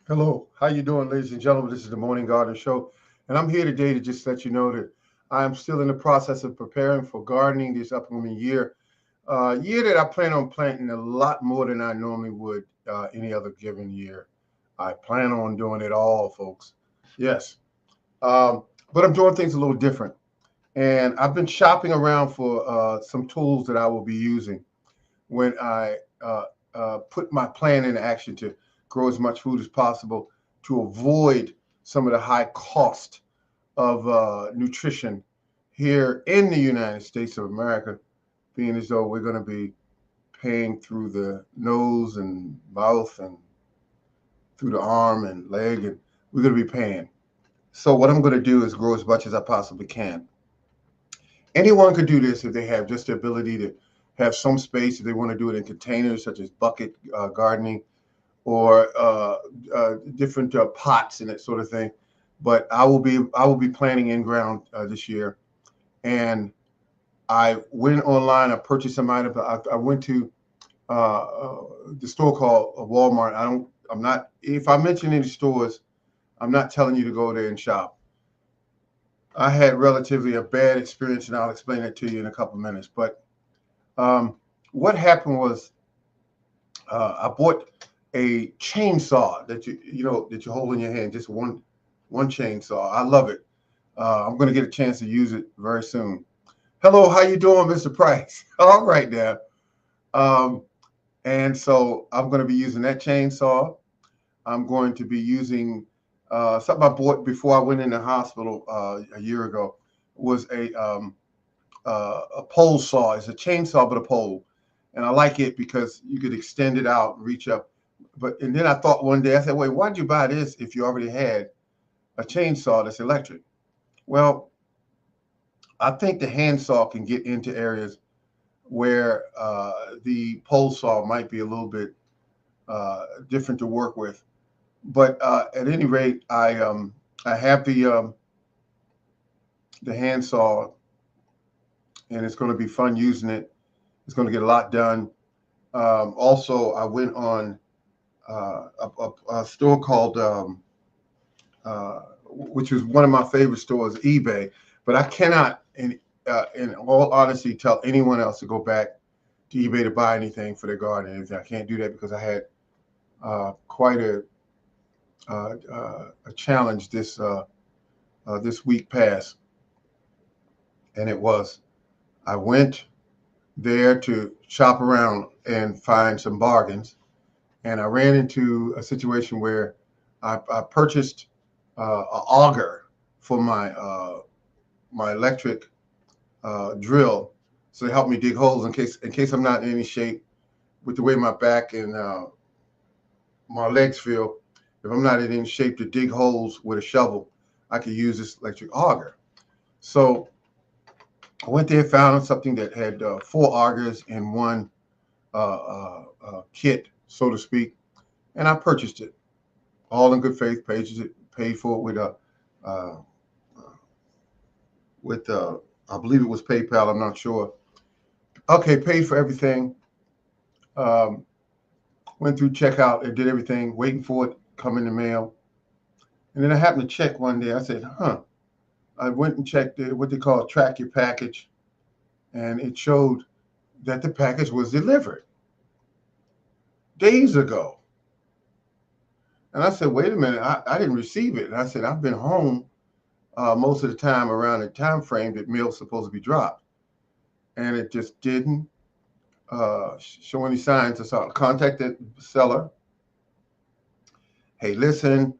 Hello, how you doing, ladies and gentlemen? This is the Morning Garden Show, and I'm here today to just let you know that I am still in the process of preparing for gardening this upcoming year. Year that I plan on planting a lot more than I normally would any other given year. I plan on doing it all, folks. Yes, um, but I'm doing things a little different, and I've been shopping around for some tools that I will be using when I put my plan into action to grow as much food as possible to avoid some of the high cost of nutrition here in the United States of America, being as though we're going to be paying through the nose and mouth and through the arm and leg, and we're going to be paying. So, what I'm going to do is grow as much as I possibly can. Anyone could do this if they have just the ability to have some space, if they want to do it in containers such as bucket gardening or different pots and that sort of thing. But I will be planting in ground this year, and I went online. I purchased some items. I went to the store called Walmart. I'm not. If I mention any stores, I'm not telling you to go there and shop. I had relatively a bad experience, and I'll explain it to you in a couple of minutes. But um, what happened was I bought a chainsaw that you hold in your hand, just one chainsaw. I love it. I'm going to get a chance to use it very soon. Hello, how you doing, Mr. Price? All right now. Um, and so I'm going to be using that chainsaw. I'm going to be using something I bought before I went in the hospital a year ago. Was a pole saw. It's a chainsaw but a pole, and I like it because you could extend it out and reach up. But and then I thought one day I said, wait, why'd you buy this if you already had a chainsaw that's electric? Well, I think the handsaw can get into areas where the pole saw might be a little bit different to work with. But at any rate, I have the handsaw, and it's going to be fun using it. It's going to get a lot done. Also, I went on a store called, which was one of my favorite stores, eBay. But I cannot, in all honesty, tell anyone else to go back to eBay to buy anything for their garden. I can't do that because I had quite a challenge this week past, and it was I went there to shop around and find some bargains, and I ran into a situation where I purchased an auger for my electric drill, so it helped me dig holes in case I'm not in any shape with the way my back and my legs feel. If I'm not in any shape to dig holes with a shovel, I could use this electric auger. So I went there, found something that had four augers in one kit, so to speak, and I purchased it all in good faith. Paid for it uh, with I believe it was PayPal. I'm not sure. Okay, paid for everything. Um, Went through checkout. It did everything. Waiting for it come in the mail, and then I happened to check one day. I said, "Huh." I went and checked what they call track your package, and it showed that the package was delivered days ago. And I said, "Wait a minute, I didn't receive it." And I said, "I've been home most of the time around the time frame that mail's supposed to be dropped, and it just didn't show any signs." So I contacted the seller. Hey, listen,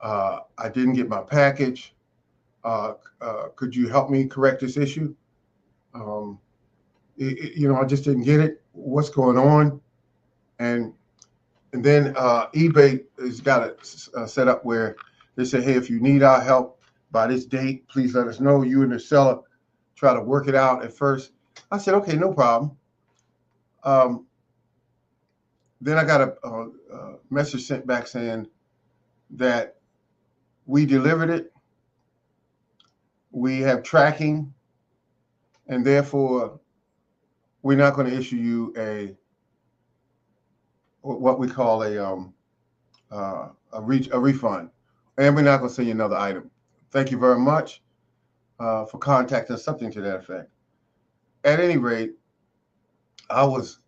I didn't get my package. Uh, could you help me correct this issue? Um, I just didn't get it. What's going on? And and then eBay has got it set up where they say, hey, if you need our help by this date, please let us know. You and the seller try to work it out at first. I said, okay, no problem. Um, then I got a message sent back saying that we delivered it, we have tracking, and therefore we're not going to issue you a what we call a refund, and we're not going to send you another item. Thank you very much for contacting us, something to that effect. At any rate, I was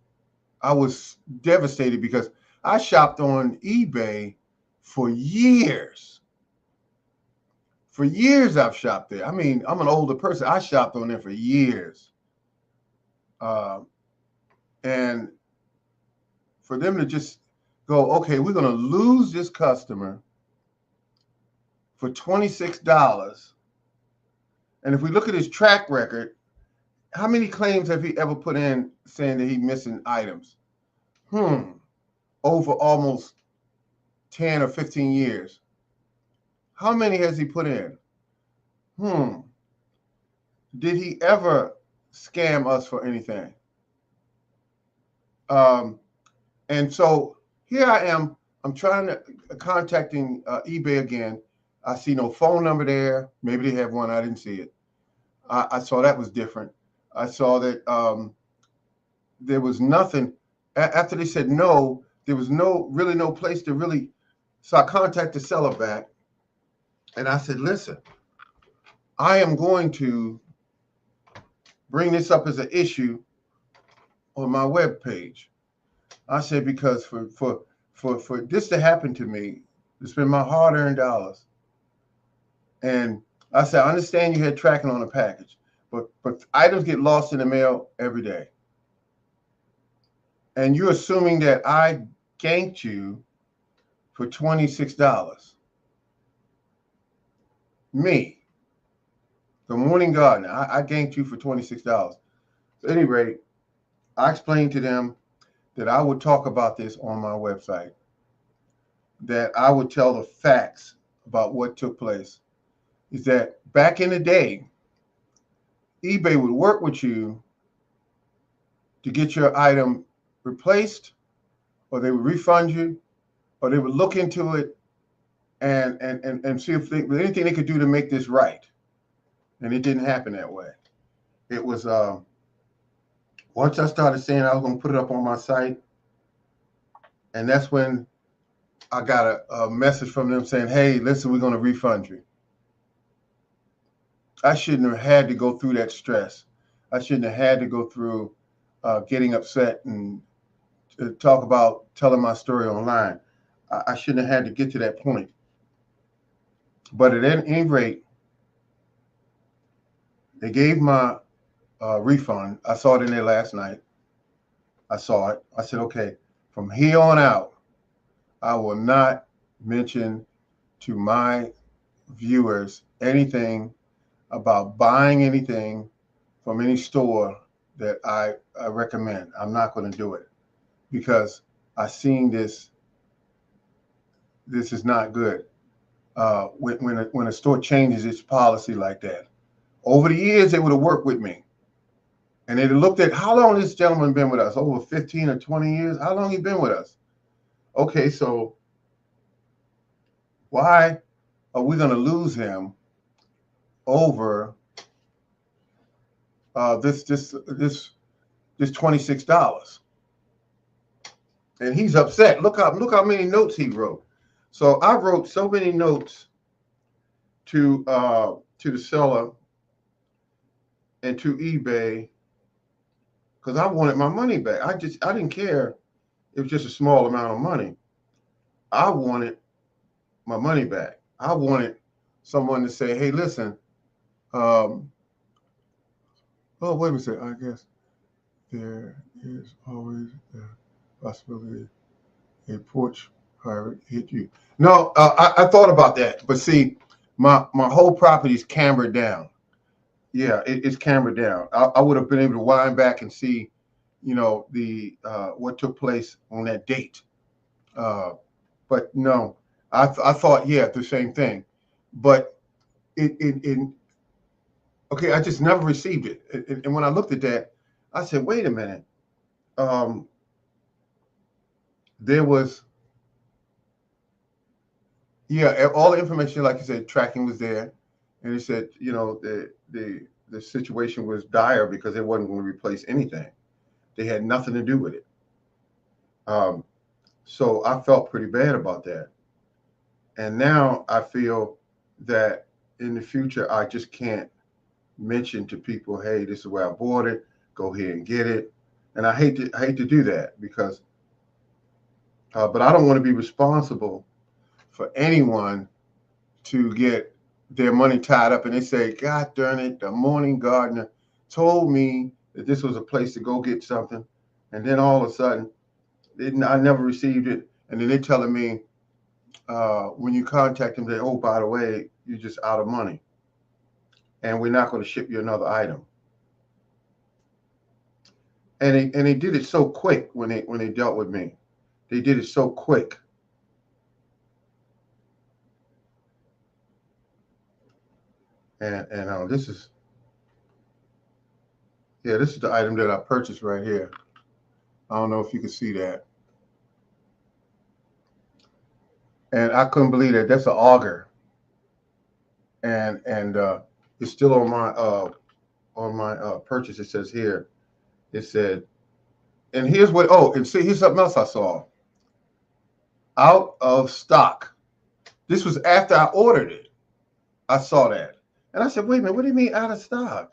I was devastated because I shopped on eBay for years. For years, I've shopped there. I mean, I'm an older person. I shopped on there for years, uh, and for them to just go, okay, we're going to lose this customer for $26. And if we look at his track record, how many claims have he ever put in saying that he's missing items? Over almost 10 or 15 years. How many has he put in? Did he ever scam us for anything? And so here I am. I'm trying to contacting eBay again. I see no phone number there. Maybe they have one. I didn't see it. I saw that was different. I saw that there was nothing. After they said no, there was really no place to really. So I contacted the seller back, and I said, listen, I am going to bring this up as an issue on my webpage. I said, because for this to happen to me, to spend my hard-earned dollars, and I said, I understand you had tracking on a package, but items get lost in the mail every day. And you're assuming that I ganked you for $26. Me, the Morning Gardener, I ganked you for $26. At any rate, I explained to them that I would talk about this on my website, that I would tell the facts about what took place. Is that back in the day, eBay would work with you to get your item replaced, or they would refund you, or they would look into it and see if there was anything they could do to make this right. And it didn't happen that way. It was once I started saying I was going to put it up on my site, and that's when I got a message from them saying, hey, listen, we're going to refund you. I shouldn't have had to go through that stress. I shouldn't have had to go through getting upset and talk about telling my story online. I shouldn't have had to get to that point. But at any rate, they gave my refund. I saw it in there last night. I saw it. I said, okay, from here on out, I will not mention to my viewers anything about buying anything from any store that I recommend. I'm not going to do it because I've seen this. This is not good. When a store changes its policy like that. Over the years, they would have worked with me. And they'd have looked at how long this gentleman been with us, over 15 or 20 years. How long he been with us? Okay, so why are we going to lose him over this $26? And he's upset. Look how many notes he wrote. So I wrote so many notes to the seller and to eBay because I wanted my money back. I didn't care. It was just a small amount of money. I wanted my money back. I wanted someone to say, hey, listen, oh, wait a second. I guess there is always the possibility a porch pirate hit you. No, I thought about that. But see, my whole property is cambered down. Yeah, it's cambered down. I would have been able to wind back and see, the what took place on that date. But no, I thought, yeah, the same thing. But okay, I just never received it. And when I looked at that, I said, wait a minute. There was, yeah, all the information, like you said, tracking was there. And it said, the situation was dire because they wasn't going to replace anything. They had nothing to do with it. So I felt pretty bad about that. And now I feel that in the future, I just can't mention to people, hey, this is where I bought it. Go here and get it. And I hate to do that because, but I don't want to be responsible for anyone to get their money tied up and they say, God darn it, the Morning Gardener told me that this was a place to go get something. And then all of a sudden, I never received it. And then they're telling me when you contact them, they, oh, by the way, you're just out of money and we're not going to ship you another item. And they did it so quick when they dealt with me. They did it so quick. And this is, yeah, this is the item that I purchased right here. I don't know if you can see that. And I couldn't believe that. That's an auger, and it's still on my purchase. It says here, it said, and here's what. Oh, and see, here's something else I saw. Out of stock. This was after I ordered it. I saw that, and I said, wait a minute, what do you mean out of stock?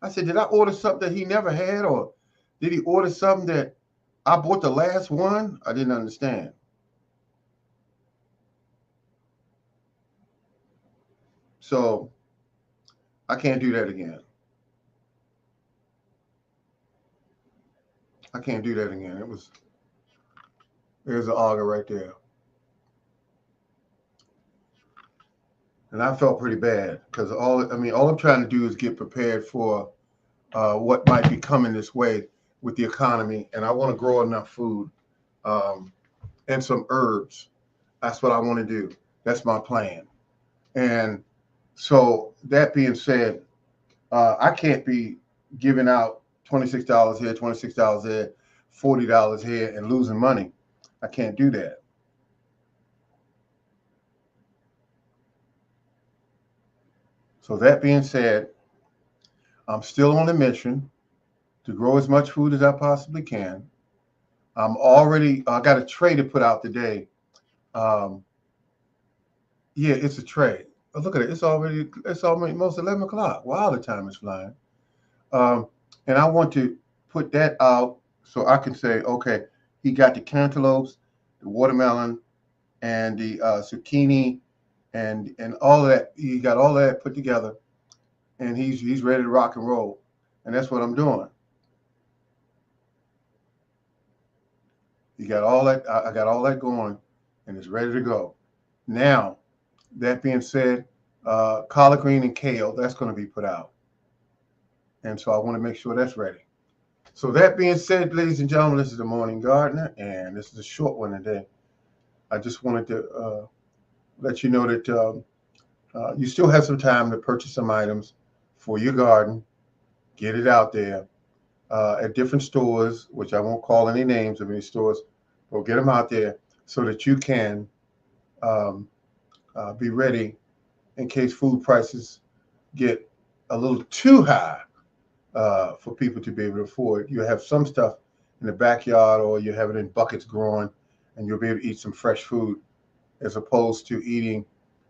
I said, did I order something that he never had, or did he order something that I bought the last one? I didn't understand. So I can't do that again. I can't do that again. There's an auger right there. And I felt pretty bad because all I'm trying to do is get prepared for what might be coming this way with the economy. And I want to grow enough food um, and some herbs. That's what I want to do. That's my plan. And so that being said, I can't be giving out $26 here, $26 there, $40 here, and losing money. I can't do that. So that being said, I'm still on a mission to grow as much food as I possibly can. I got a tray to put out today. Um, yeah, it's a tray. Oh, look at it. It's almost 11 o'clock. Wow, the time is flying. Um, and I want to put that out so I can say, okay, he got the cantaloupes, the watermelon, and the zucchini, and all of that. He got all that put together, and he's ready to rock and roll. And that's what I'm doing. You got all that. I got all that going, and it's ready to go. Now, that being said, collard green and kale, that's going to be put out. And so I want to make sure that's ready. So that being said, ladies and gentlemen, this is the Morning Gardener, and this is a short one today. I just wanted to let you know that you still have some time to purchase some items for your garden. Get it out there at different stores, which I won't call any names of any stores, but get them out there so that you can um, be ready in case food prices get a little too high for people to be able to afford. You have some stuff in the backyard or you have it in buckets growing and you'll be able to eat some fresh food as opposed to eating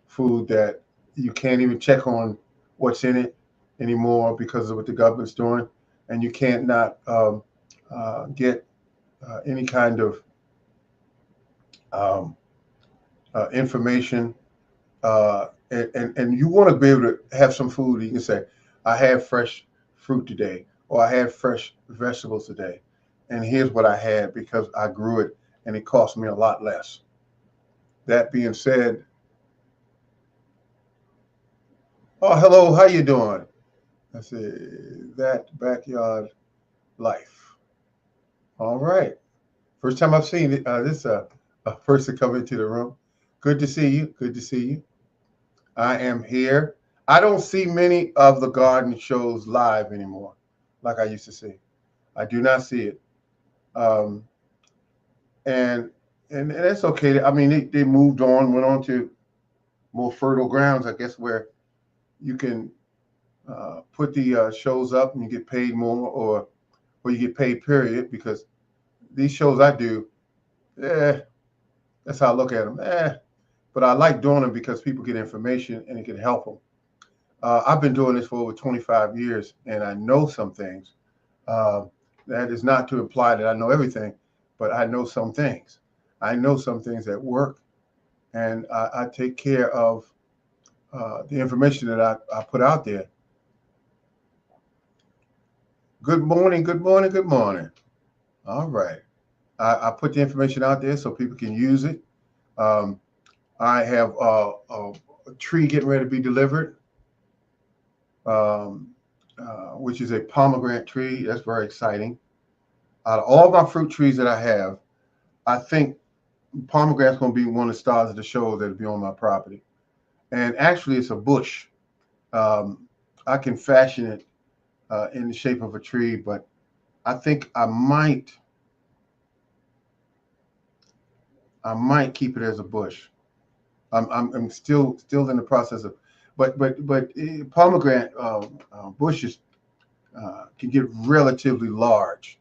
food that you can't even check on what's in it anymore because of what the government's doing. And you can't not get any kind of um, information. And you want to be able to have some food. You can say, I have fresh fruit today, or I had fresh vegetables today. And here's what I had because I grew it and it cost me a lot less. That being said, oh, hello, how you doing? I said, that backyard life. All right. First time I've seen it, this a person come into the room. Good to see you. Good to see you. I am here. I don't see many of the garden shows live anymore, like I used to see. I do not see it, um, and and that's okay. I mean, they moved on, went on to more fertile grounds, I guess, where you can put the shows up and you get paid more, or you get paid period. Because these shows I do, eh, That's how I look at them. But I like doing them because people get information and it can help them. I've been doing this for over 25 years, and I know some things. Uh, that is not to imply that I know everything, but I know some things. I know some things that work, and I take care of the information that I put out there. Good morning, good morning, good morning. All right. I put the information out there so people can use it. Um, I have a tree getting ready to be delivered, um, which is a pomegranate tree. That's very exciting. Out of all my fruit trees that I have, I think pomegranate's going to be one of the stars of the show that'll be on my property. And actually, it's a bush. Um, I can fashion it in the shape of a tree, but I think I might keep it as a bush. I'm still in the process of, but pomegranate bushes can get relatively large.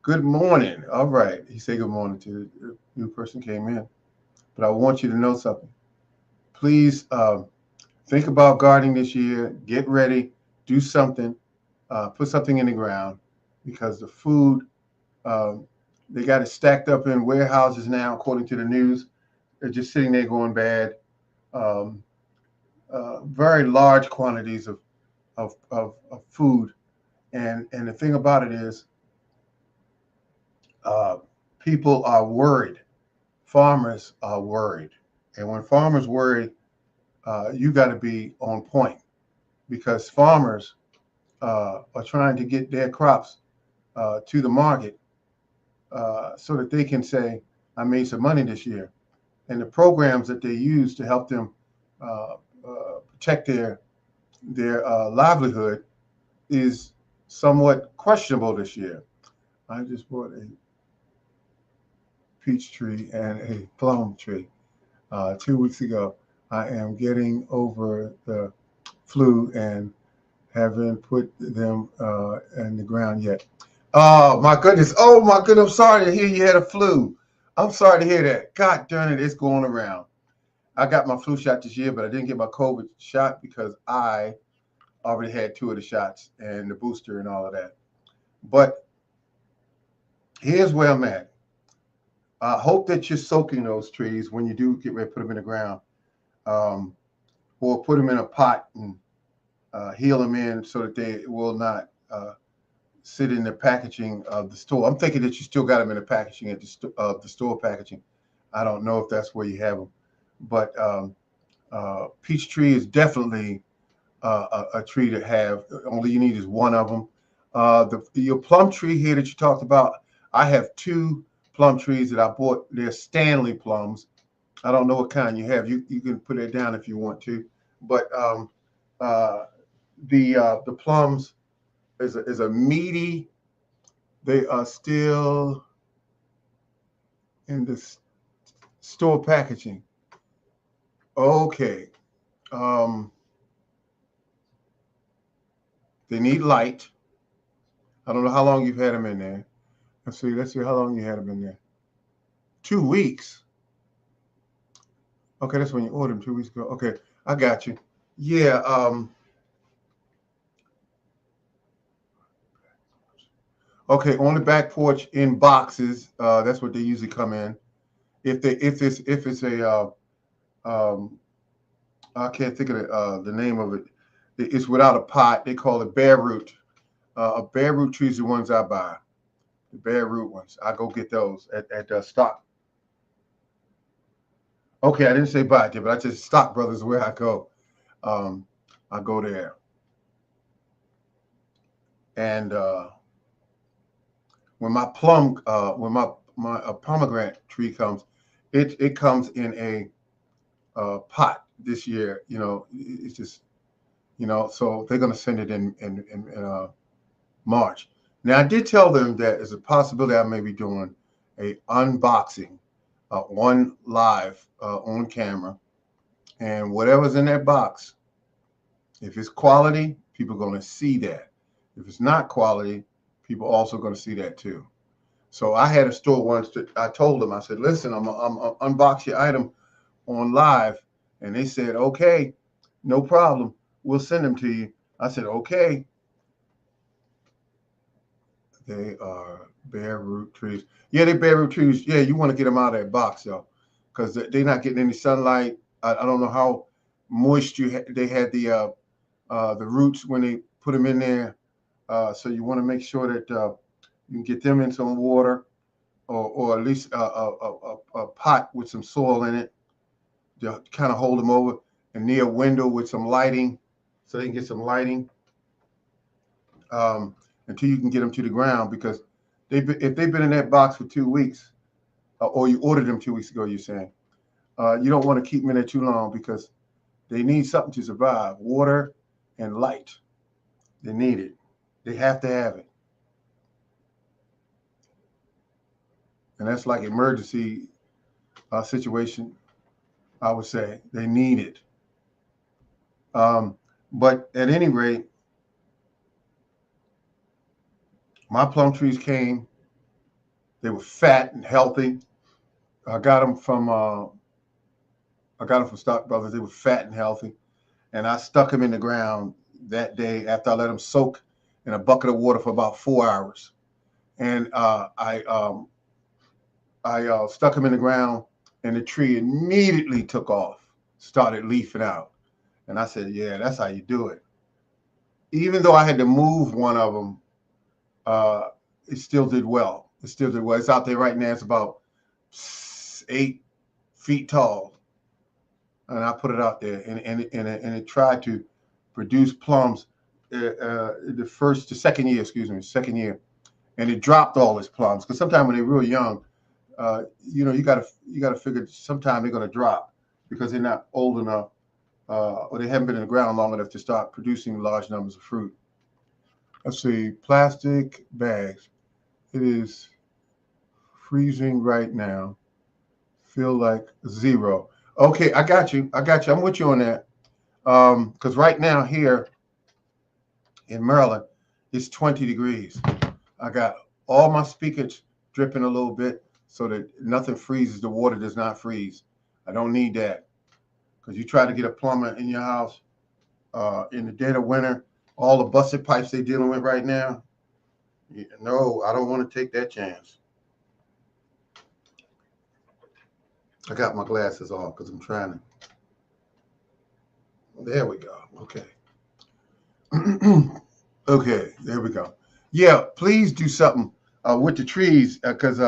Good morning. All right. He said good morning to the new person came in, but I want you to know something. Please think about gardening this year. Get ready. Do something. Put something in the ground because the food um, they got it stacked up in warehouses now, according to the news. They're just sitting there going bad. Um, very large quantities of food. And the thing about it is, uh, people are worried. Farmers are worried. And when farmers worry, you got to be on point because farmers are trying to get their crops to the market so that they can say, I made some money this year. And the programs that they use to help them uh, protect their livelihood is somewhat questionable this year. I just bought a peach tree and a plum tree 2 weeks ago. I am getting over the flu and haven't put them in the ground yet. Oh my goodness! Oh my goodness! I'm sorry to hear you had a flu. I'm sorry to hear that. God darn it, it's going around. I got my flu shot this year, but I didn't get my COVID shot because I already had two of the shots and the booster and all of that. But here's where I'm at. I hope that you're soaking those trees when you do get ready to put them in the ground, um, or put them in a pot and heal them in so that they will not sit in the packaging of the store. I'm thinking that you still got them in the packaging at the store packaging. I don't know if that's where you have them, but peach tree is definitely a tree to have. Only you need is one of them. Your plum tree here that you talked about, I have two plum trees that I bought. They're Stanley plums. I don't know what kind you have. You can put it down if you want to, but uh, the plums is a meaty. They are still in the store packaging. Okay. Um, they need light. I don't know how long you've had them in there. Let's see how long you had them in there. 2 weeks. Okay, that's when you ordered them 2 weeks ago. Okay, I got you. Yeah. Okay, on the back porch in boxes. That's what they usually come in. If it's a um, I can't think of the name of it. It's without a pot. They call it bare root. A bare root tree is the ones I buy. The bare root ones. I go get those at Stock. Okay, I didn't say buy it, but I just Stock Brothers is where I go. Um, I go there, and when my pomegranate tree comes, it comes in a pot this year. It's just so they're gonna send it in March. Now I did tell them that there's a possibility I may be doing a unboxing, one live on camera, and whatever's in that box, if it's quality, people are going to see that. If it's not quality, people also going to see that too. So I had a store once that I told them, I said, listen, I'm unbox your item on live. And they said, okay, no problem. We'll send them to you. I said, okay. They are bare root trees. Yeah, they bare root trees. Yeah, you want to get them out of that box, though, because they're not getting any sunlight. I don't know how moist they had the roots when they put them in there. So you want to make sure that you can get them in some water, or at least a pot with some soil in it to kind of hold them over, and near a window with some lighting, so they can get some lighting until you can get them to the ground. Because if they've been in that box for 2 weeks, or you ordered them 2 weeks ago, you're saying you don't want to keep them in there too long because they need something to survive: water and light. They need it. They have to have it, and that's like emergency situation. I would say they need it. But at any rate, my plum trees came. They were fat and healthy. I got them from Stock Brothers. They were fat and healthy, and I stuck them in the ground that day after I let them soak in a bucket of water for about 4 hours. And I stuck them in the ground, and the tree immediately took off, started leafing out. And I said, "Yeah, that's how you do it." Even though I had to move one of them, uh, it still did well. It still did well. It's out there right now. It's about 8 feet tall, and I put it out there, and it tried to produce plums the second year, second year, and it dropped all its plums because sometimes when they're real young, you gotta figure sometime they're gonna drop because they're not old enough or they haven't been in the ground long enough to start producing large numbers of fruit. Let's see, plastic bags. It is freezing right now. Feel like zero. Okay, I got you. I got you. I'm with you on that. Because right now here in Maryland, it's 20 degrees. I got all my speakers dripping a little bit so that nothing freezes. The water does not freeze. I don't need that because you try to get a plumber in your house in the dead of winter, all the busted pipes they're dealing with right now. No, I don't want to take that chance. I got my glasses off because I'm trying to. There we go. Okay. Okay, there we go. Yeah, please do something with the trees because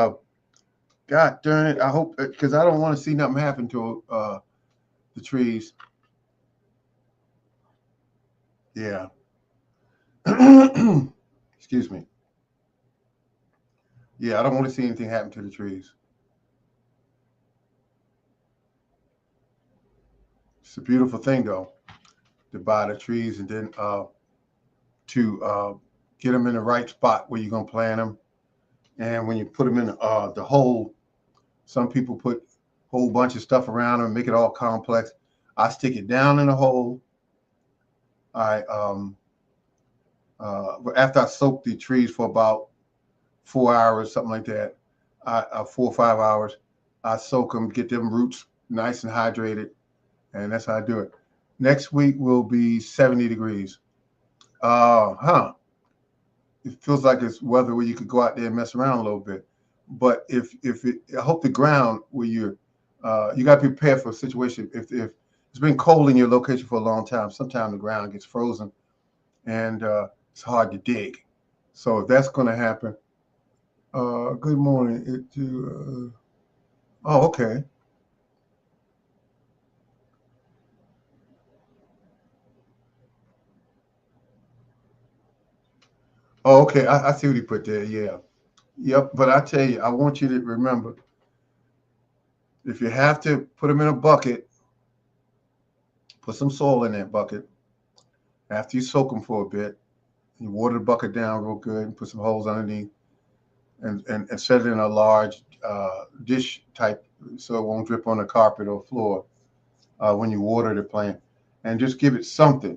God darn it, I hope because I don't want to see nothing happen to the trees. Yeah. Excuse me. Yeah, I don't want to see anything happen to the trees. It's a beautiful thing though to buy the trees and then to get them in the right spot where you're gonna plant them. And when you put them in the hole, some people put a whole bunch of stuff around them and make it all complex. I stick it down in the hole. I after I soak the trees for about 4 hours, something like that, 4 or 5 hours, I soak them, get them roots nice and hydrated, and that's how I do it. Next week will be 70 degrees. It feels like it's weather where you could go out there and mess around a little bit. But I hope the ground where you got to prepare for a situation. If it's been cold in your location for a long time, sometimes the ground gets frozen and it's hard to dig. So if that's going to happen, good morning. Oh, okay. Oh, okay. I see what he put there. Yeah. Yep. But I tell you, I want you to remember if you have to put them in a bucket, put some soil in that bucket. After you soak them for a bit, you water the bucket down real good and put some holes underneath and set it in a large dish type so it won't drip on the carpet or floor when you water the plant. And just give it something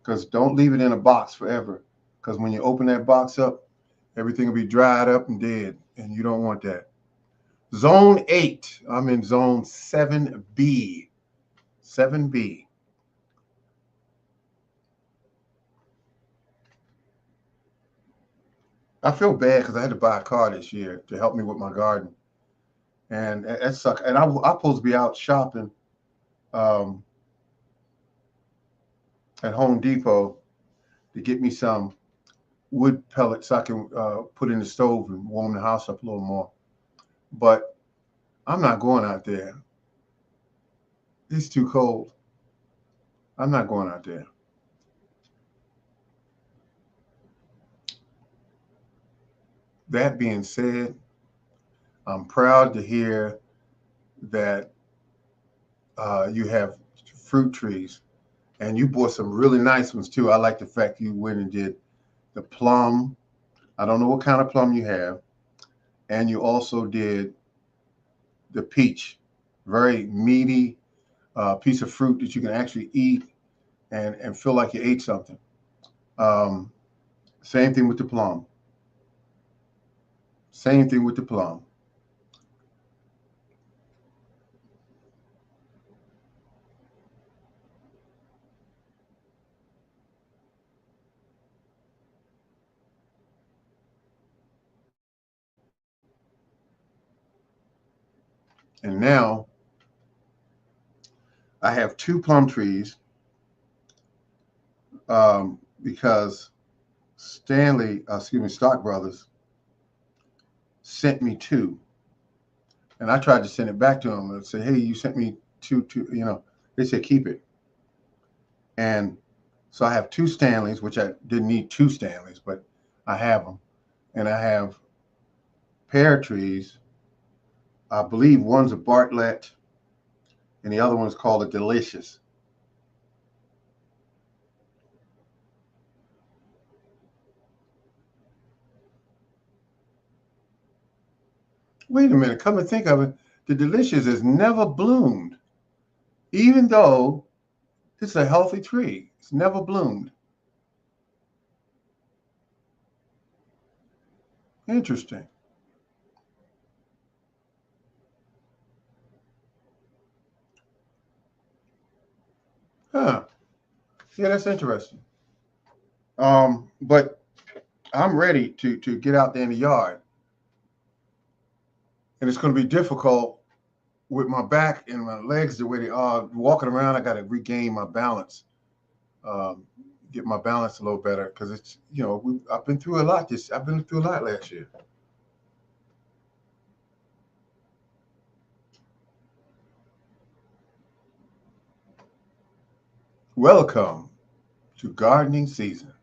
because don't leave it in a box forever. Because when you open that box up, Everything will be dried up and dead, and you don't want that. Zone 8. I'm in zone 7B. 7B. I feel bad because I had to buy a car this year to help me with my garden, and that sucked. And I'm supposed to be out shopping um, at Home Depot to get me some wood pellets so I can put in the stove and warm the house up a little more. But I'm not going out there. It's too cold. I'm not going out there. That being said, I'm proud to hear that you have fruit trees and you bought some really nice ones too. I like the fact you went and did the plum. I don't know what kind of plum you have. And you also did the peach, very meaty piece of fruit that you can actually eat and feel like you ate something. Um, Same thing with the plum. Same thing with the plum. And now I have two plum trees because Stock Brothers sent me two. And I tried to send it back to them and say, hey, you sent me two. They said, keep it. And so I have two Stanleys, which I didn't need two Stanleys, but I have them. And I have pear trees. I believe one's a Bartlett and the other one's called a Delicious. Wait a minute, come and think of it, the Delicious has never bloomed, even though it's a healthy tree. It's never bloomed. Interesting. Huh. Yeah, that's interesting. But I'm ready to get out there in the yard, and it's going to be difficult with my back and my legs the way they are. Walking around, I got to regain my balance, um, get my balance a little better because I've been through a lot. I've been through a lot last year. Welcome to gardening season.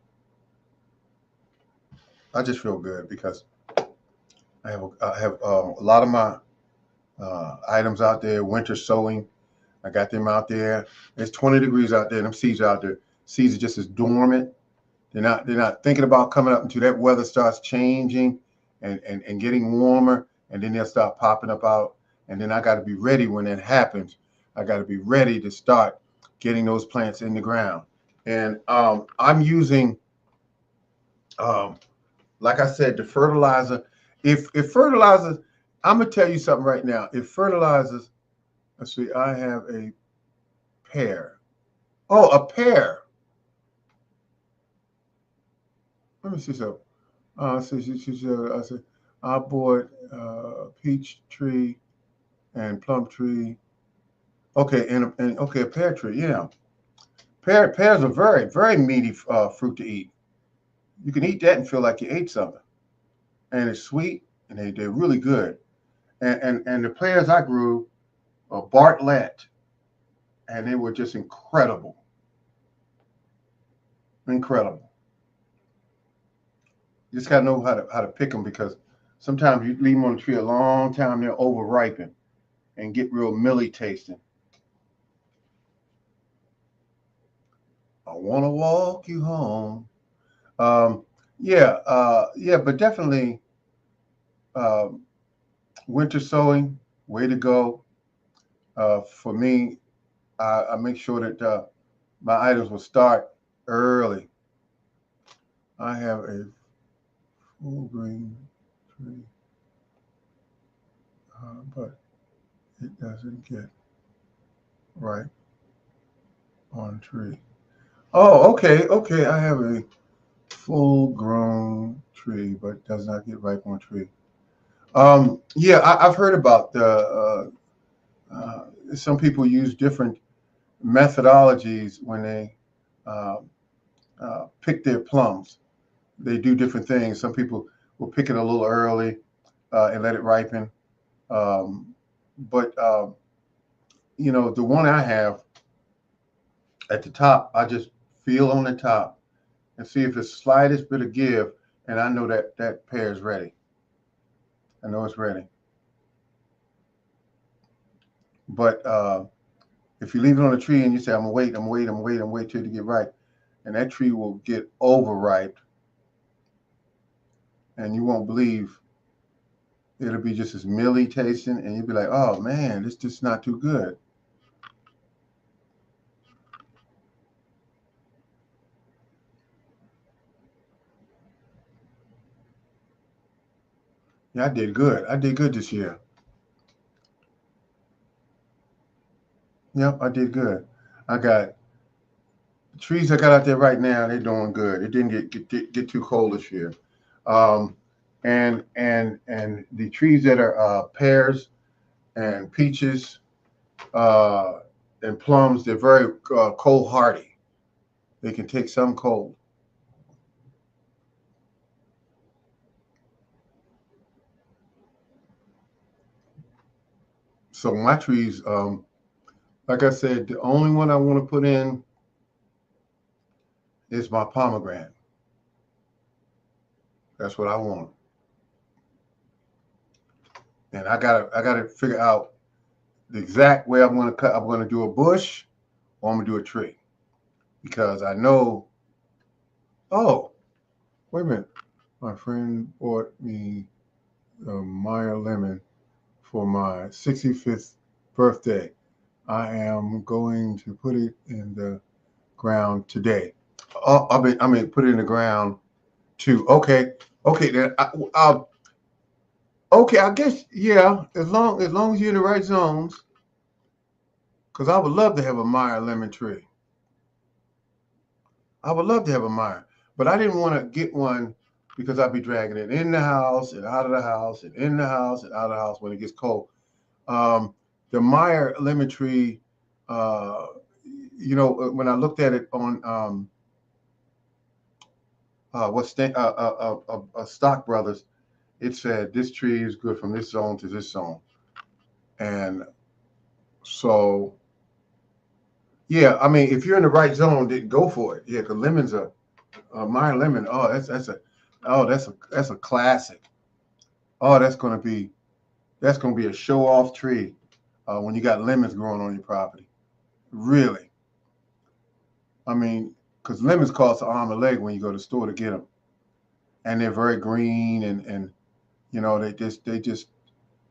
I just feel good because I have a lot of my items out there. Winter sowing, I got them out there. It's 20 degrees out there. Them seeds are out there. Seeds are just as dormant. They're not thinking about coming up until that weather starts changing and getting warmer, and then they'll start popping up out. And then I got to be ready when that happens. I got to be ready to start getting those plants in the ground. And I'm using, um, like I said, the fertilizer. If fertilizers, I'm gonna tell you something right now. If fertilizers, let's see, I have a pear. Oh, a pear. Let me see something. She said, I said, I bought peach tree and plum tree. Okay, and okay, a pear tree. Yeah, pears are very, very meaty fruit to eat. You can eat that and feel like you ate something, and it's sweet and they're really good. And the pears I grew are Bartlett, and they were just incredible, incredible. You just gotta know how to pick them because sometimes you leave them on the tree a long time, they'll over ripen and get real milly tasting. I want to walk you home. Um, yeah, but definitely um, winter sowing, way to go. For me, I make sure that my items will start early. I have a full green tree, but it doesn't get ripe on tree. Oh, okay, okay. I have a full-grown tree, but does not get ripe on tree. Yeah, I've heard about the. Some people use different methodologies when they uh, pick their plums. They do different things. Some people will pick it a little early and let it ripen. Um, but the one I have at the top, I just feel on the top and see if it's slightest bit of give, and I know that that pear is ready. I know it's ready. But if you leave it on a tree and you say, "I'm gonna wait, I'm gonna wait, I'm gonna wait, I'm gonna wait till it get ripe," and that tree will get overripe, and you won't believe it'll be just as milly tasting, and you'll be like, "Oh man, this just not too good." Yeah, I did good. I did good this year. Yep, I did good. I got the trees I got out there right now. They're doing good. It didn't get too cold this year. Um, and the trees that are pears and peaches uh, and plums, they're very cold hardy. They can take some cold. So my trees, like I said, the only one I want to put in is my pomegranate. That's what I want, and I gotta figure out the exact way I'm gonna cut. I'm gonna do a bush or I'm gonna do a tree because I know. Oh, wait a minute. My friend bought me a Meyer lemon for my 65th birthday. I am going to put it in the ground today. Oh, I mean, put it in the ground too. Okay, okay. Then okay. I guess yeah. As long as you're in the right zones, because I would love to have a Meyer lemon tree. I would love to have a Meyer, but I didn't want to get one because I'd be dragging it in the house and out of the house and in the house and out of the house when it gets cold. Um, the Meyer lemon tree, uh, when I looked at it on Stock Brothers, it said this tree is good from this zone to this zone, and so yeah, I mean, if you're in the right zone, then go for it. Yeah, because lemons are Meyer lemon. Oh, that's a classic. Oh, that's gonna be a show off tree when you got lemons growing on your property. Really, I mean, because lemons cost an arm and a leg when you go to the store to get them, and they're very green, and they just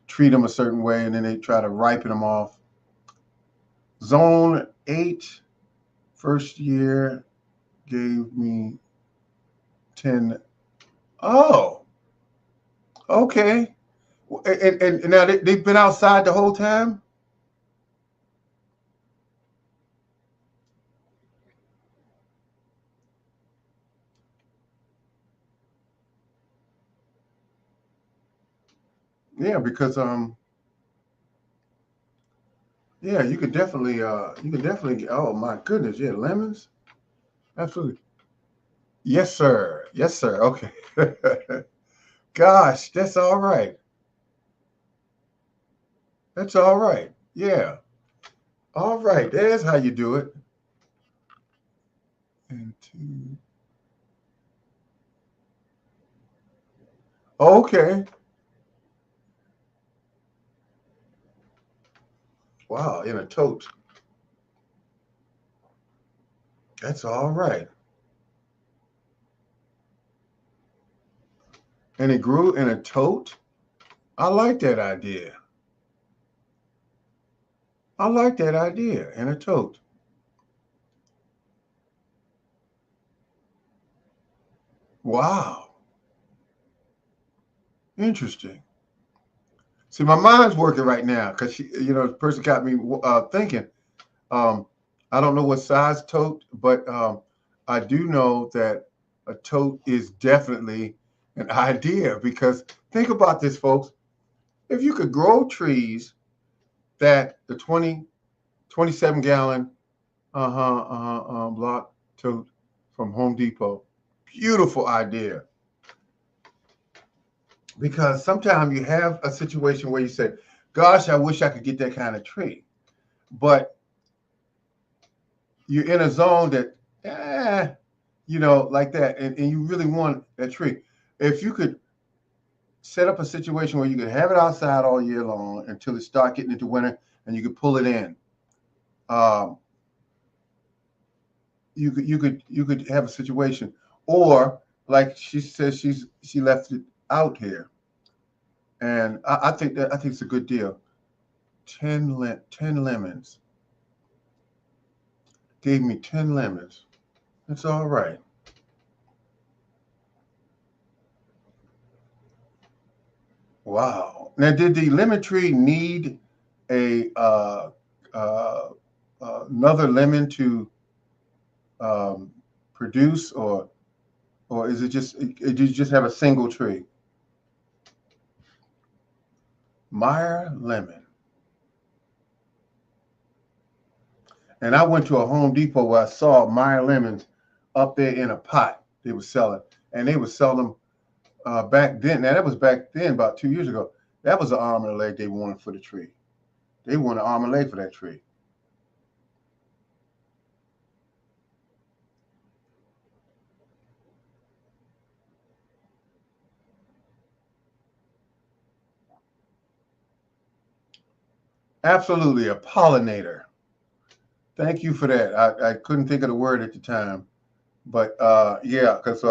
treat them a certain way, and then they try to ripen them off. Zone 8 first year gave me 10. Oh, okay. And now they've been outside the whole time. Yeah, because yeah, you could definitely get, oh my goodness, yeah, lemons. Absolutely. Yes, sir. Yes, sir. Okay. Gosh, that's all right. That's all right. Yeah. All right. There's how you do it. And two. Okay. Wow, in a tote. That's all right. And it grew in a tote. I like that idea. I like that idea in a tote. Wow. Interesting. See, my mind's working right now because the person got me thinking. Um, I don't know what size tote, but I do know that a tote is definitely an idea because think about this, folks. If you could grow trees that the 27 gallon block tote from Home Depot, beautiful idea. Because sometimes you have a situation where you say, gosh, I wish I could get that kind of tree. But you're in a zone that, like that, and you really want that tree. If you could set up a situation where you could have it outside all year long until it start getting into winter, and you could pull it in. Um, you could have a situation, or like she says, she left it out here, and I think it's a good deal. 10 lemons gave me 10 lemons. It's all right. Wow. Now, did the lemon tree need a uh, another lemon to um, produce, or is it just did you just have a single tree? Meyer lemon. And I went to a Home Depot where I saw Meyer lemons up there in a pot they were selling, and they would sell them back then. Now that was back then, about 2 years ago. That was an arm and a leg they wanted for the tree. They wanted an arm and a leg for that tree. Absolutely, a pollinator. Thank you for that. I couldn't think of the word at the time, but yeah, because a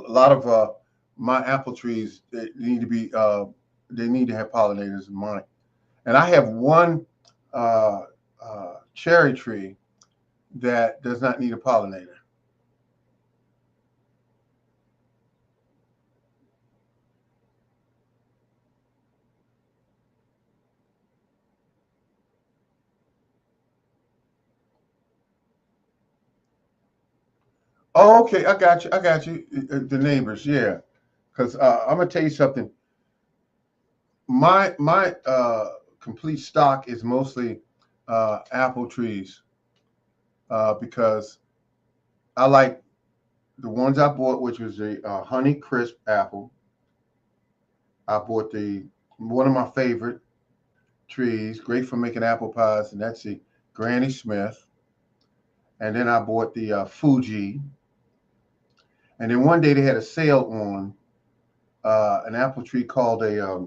lot of my apple trees they need to have pollinators in mine. And I have one uh, cherry tree that does not need a pollinator. Oh, okay, I got you. I got you. The neighbors, yeah. Because I'm gonna tell you something. My complete stock is mostly apple trees because I like the ones I bought, which was the Honey Crisp apple. I bought the one of my favorite trees, great for making apple pies, and that's the Granny Smith. And then I bought the Fuji. And then one day they had a sale on an apple tree called a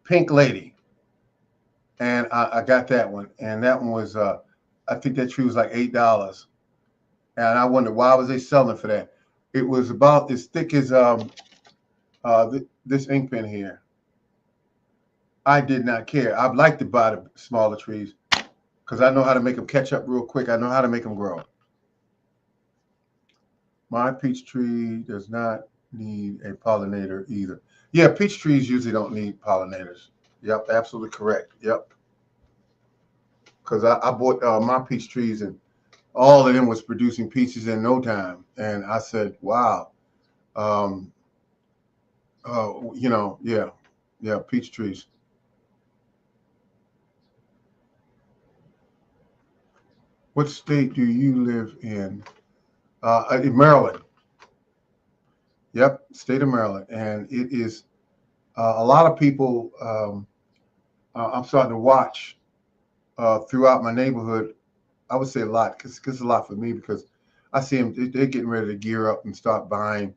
Pink Lady, and I got that one. And that one was, I think that tree was like $8. And I wondered why was they selling for that. It was about as thick as this ink pen here. I did not care. I'd like to buy the smaller trees because I know how to make them catch up real quick. I know how to make them grow. My peach tree does not need a pollinator either. Yeah, peach trees usually don't need pollinators. Yep, absolutely correct. Yep, because I bought my peach trees and all of them was producing peaches in no time, and I said, "Wow, um, yeah, yeah, peach trees." What state do you live in? In Maryland. Yep, state of Maryland, and it is a lot of people. I'm starting to watch throughout my neighborhood. I would say a lot because it's a lot for me because I see them. They're getting ready to gear up and start buying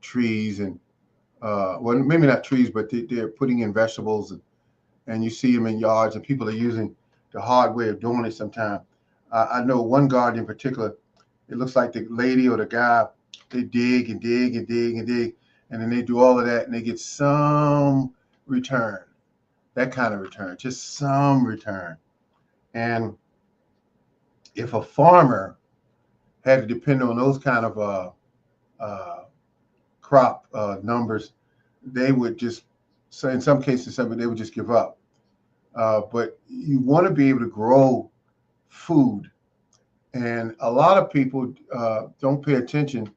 trees and well, maybe not trees, but they're putting in vegetables and you see them in yards and people are using the hard way of doing it sometimes. I know one garden in particular. It looks like the lady or the guy they dig and dig and dig and dig, and then they do all of that and they get some return. That kind of return, just some return. And if a farmer had to depend on those kind of uh, crop numbers, they would just, so in some cases, they would just give up. But you want to be able to grow food. And a lot of people don't pay attention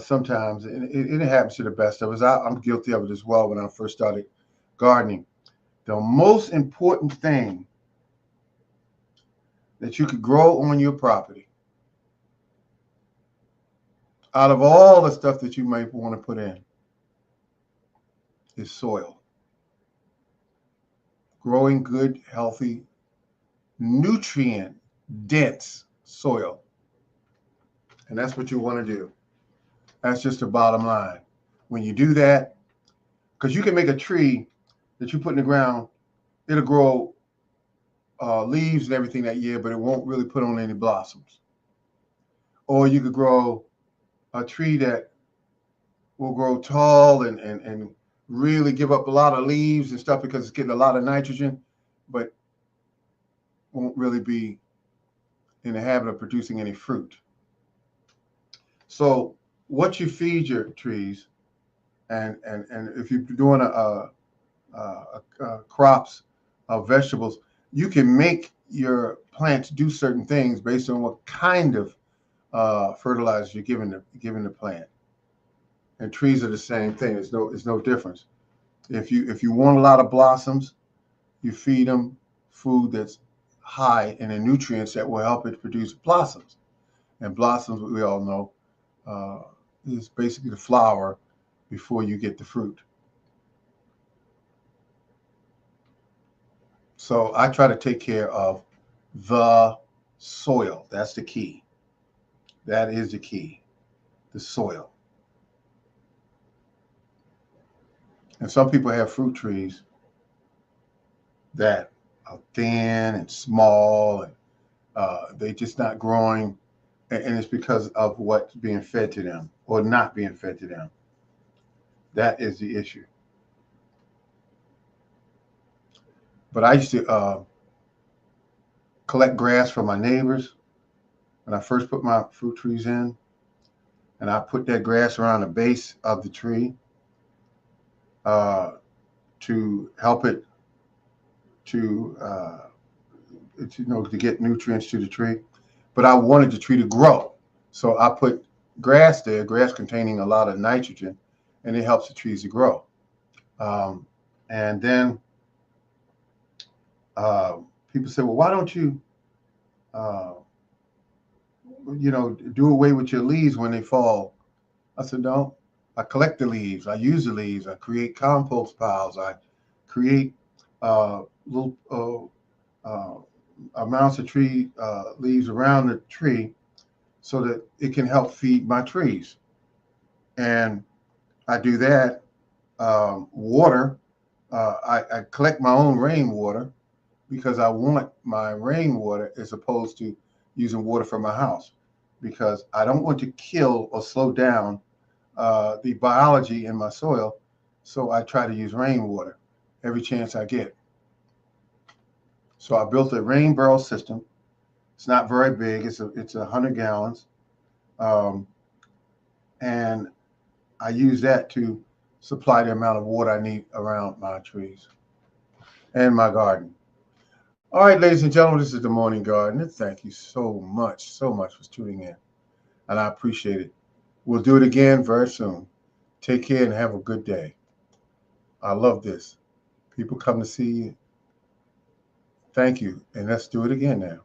sometimes, and it happens to the best of us. I'm guilty of it as well when I first started gardening. The most important thing that you could grow on your property, out of all the stuff that you might want to put in, is soil. Growing good, healthy, nutrient dense soil. And that's what you want to do. That's just the bottom line. When you do that, because you can make a tree that you put in the ground, it'll grow leaves and everything that year, but it won't really put on any blossoms. Or you could grow a tree that will grow tall and really give up a lot of leaves and stuff because it's getting a lot of nitrogen, but won't really be in the habit of producing any fruit. So what you feed your trees, and if you're doing crops of vegetables, you can make your plants do certain things based on what kind of fertilizer you're giving the plant. And trees are the same thing. There's no difference. If you want a lot of blossoms, you feed them food that's high in the nutrients that will help it produce blossoms. And blossoms, we all know, is basically the flower before you get the fruit. So I try to take care of the soil. That's the key. That is the key, the soil. And some people have fruit trees that are thin and small, and they're just not growing. And it's because of what's being fed to them or not being fed to them. That is the issue. But I used to collect grass from my neighbors when I first put my fruit trees in. And I put that grass around the base of the tree to help it to get nutrients to the tree. But I wanted the tree to grow. So I put grass there, grass containing a lot of nitrogen, and it helps the trees to grow. And then people say, well, why don't you, do away with your leaves when they fall? I said, no, I collect the leaves. I use the leaves. I create compost piles. I create little amounts of tree leaves around the tree so that it can help feed my trees. And I do that. Water, I collect my own rainwater because I want my rainwater as opposed to using water from my house, because I don't want to kill or slow down the biology in my soil. So I try to use rainwater every chance I get. So I built a rain barrel system. It's not very big. It's 100 gallons. And I use that to supply the amount of water I need around my trees and my garden. All right, ladies and gentlemen, this is the Morning Gardener. Thank you so much for tuning in. And I appreciate it. We'll do it again very soon. Take care and have a good day. I love this. People come to see you. Thank you. And let's do it again now.